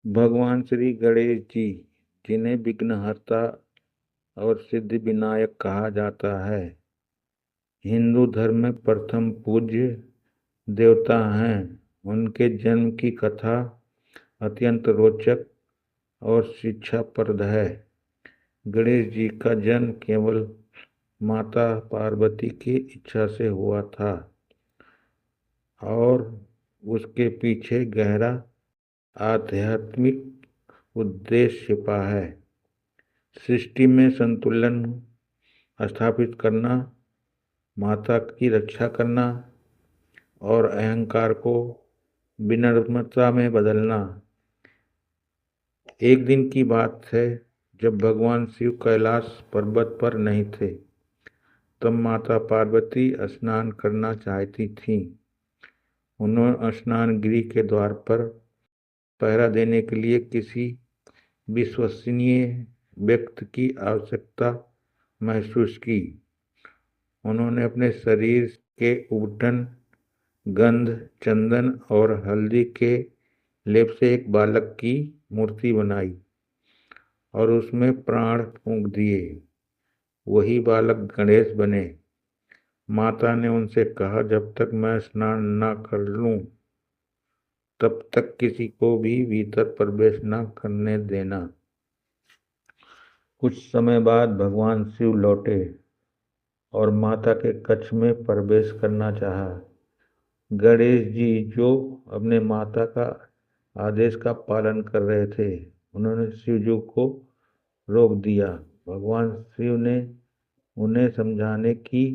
भगवान श्री गणेश जी, जिन्हें विघ्नहर्ता और सिद्धि विनायक कहा जाता है, हिंदू धर्म में प्रथम पूज्य देवता हैं। उनके जन्म की कथा अत्यंत रोचक और शिक्षाप्रद है। गणेश जी का जन्म केवल माता पार्वती की इच्छा से हुआ था और उसके पीछे गहरा आध्यात्मिक उद्देश्य छिपा है। सृष्टि में संतुलन स्थापित करना, माता की रक्षा करना और अहंकार को विनम्रता में बदलना। एक दिन की बात है, जब भगवान शिव कैलाश पर्वत पर नहीं थे, तब माता पार्वती स्नान करना चाहती थीं। उन्होंने स्नान गृह के द्वार पर पहरा देने के लिए किसी विश्वसनीय व्यक्ति की आवश्यकता महसूस की। उन्होंने अपने शरीर के उबटन, गंध, चंदन और हल्दी के लेप से एक बालक की मूर्ति बनाई और उसमें प्राण फूंक दिए। वही बालक गणेश बने। माता ने उनसे कहा, जब तक मैं स्नान न कर लूं, तब तक किसी को भी भीतर प्रवेश न करने देना। कुछ समय बाद भगवान शिव लौटे और माता के कक्ष में प्रवेश करना चाहा। गणेश जी, जो अपने माता का आदेश का पालन कर रहे थे, उन्होंने शिव जी को रोक दिया। भगवान शिव ने उन्हें समझाने की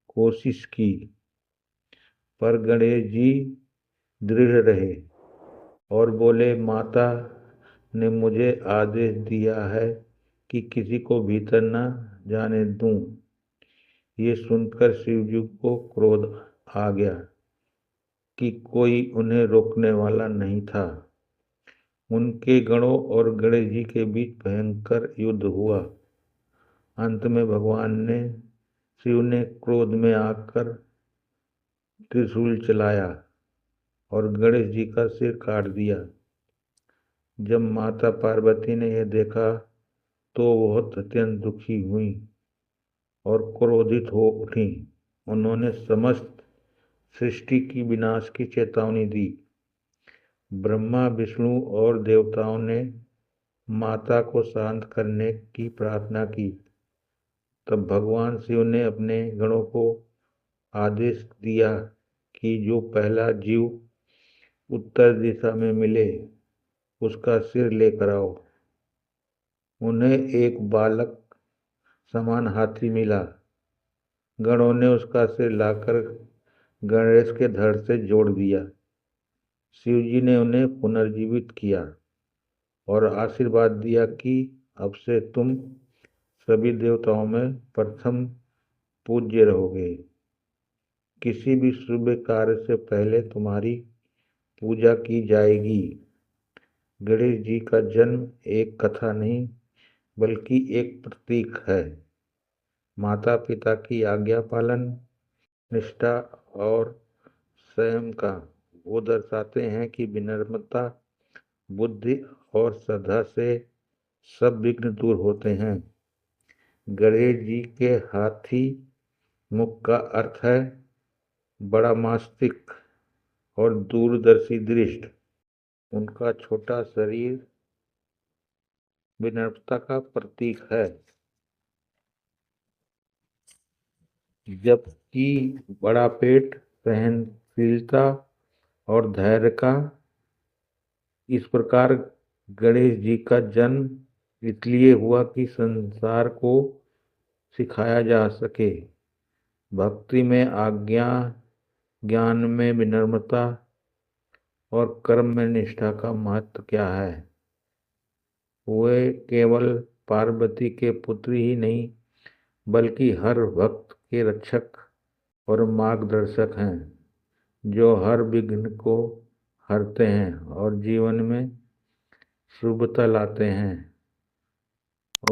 कोशिश की, पर गणेश जी दृढ़ रहे और बोले, माता ने मुझे आदेश दिया है कि किसी को भीतर न जाने दूं। ये सुनकर शिव जी को क्रोध आ गया कि कोई उन्हें रोकने वाला नहीं था। उनके गणों और गणेश जी के बीच भयंकर युद्ध हुआ। अंत में शिव ने क्रोध में आकर त्रिशूल चलाया और गणेश जी का सिर काट दिया। जब माता पार्वती ने यह देखा तो बहुत अत्यंत दुखी हुई और क्रोधित हो उठी। उन्होंने समस्त सृष्टि की विनाश की चेतावनी दी। ब्रह्मा, विष्णु और देवताओं ने माता को शांत करने की प्रार्थना की। तब भगवान शिव ने अपने गणों को आदेश दिया कि जो पहला जीव उत्तर दिशा में मिले, उसका सिर लेकर आओ। उन्हें एक बालक समान हाथी मिला। गणों ने उसका सिर लाकर गणेश के धड़ से जोड़ दिया। शिव जी ने उन्हें पुनर्जीवित किया और आशीर्वाद दिया कि अब से तुम सभी देवताओं में प्रथम पूज्य रहोगे। किसी भी शुभ कार्य से पहले तुम्हारी पूजा की जाएगी। गणेश जी का जन्म एक कथा नहीं, बल्कि एक प्रतीक है। माता पिता की आज्ञा पालन, निष्ठा और संयम का वो दर्शाते हैं कि विनम्रता, बुद्धि और श्रद्धा से सब विघ्न दूर होते हैं। गणेश जी के हाथी मुख का अर्थ है बड़ा मस्तिष्क और दूरदर्शी दृष्टि। उनका छोटा शरीर विनम्रता का प्रतीक है, जबकि बड़ा पेट सहनशीलता और धैर्य का। इस प्रकार गणेश जी का जन्म इसलिए हुआ कि संसार को सिखाया जा सके भक्ति में आज्ञा, ज्ञान में विनम्रता और कर्म में निष्ठा का महत्व क्या है। वे केवल पार्वती के पुत्र ही नहीं, बल्कि हर भक्त के रक्षक और मार्गदर्शक हैं, जो हर विघ्न को हरते हैं और जीवन में शुभता लाते हैं।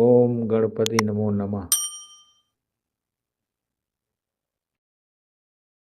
ओम गणपति नमो नमः।